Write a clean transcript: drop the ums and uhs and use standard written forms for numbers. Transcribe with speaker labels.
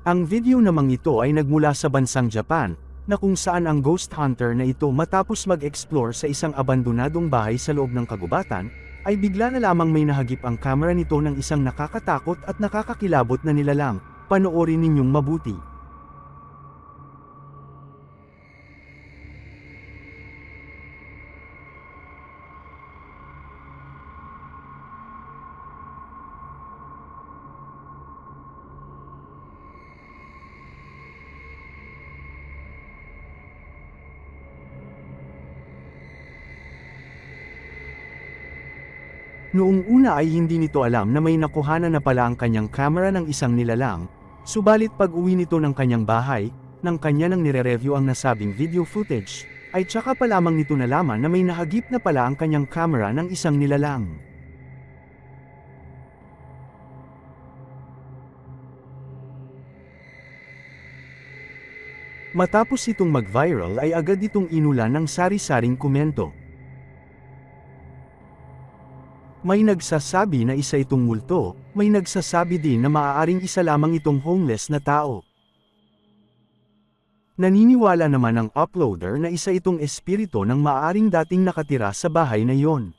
Speaker 1: Ang video namang ito ay nagmula sa bansang Japan, na kung saan ang ghost hunter na ito matapos mag-explore sa isang abandonadong bahay sa loob ng kagubatan, ay bigla na lamang may nahagip ang kamera nito ng isang nakakatakot at nakakakilabot na nilalang. Panoorin ninyong mabuti. Noong una ay hindi nito alam na may nakuhanan na pala ang kanyang kamera ng isang nilalang, subalit pag-uwi nito ng kanyang bahay, nang kanya nang nire-review ang nasabing video footage, ay tsaka pa lamang nito nalaman na may nahagip na pala ang kanyang kamera ng isang nilalang. Matapos itong mag-viral ay agad itong inulan ng sari-saring komento. May nagsasabi na isa itong multo, may nagsasabi din na maaaring isa lamang itong homeless na tao. Naniniwala naman ang uploader na isa itong espiritu ng maaaring dating nakatira sa bahay na iyon.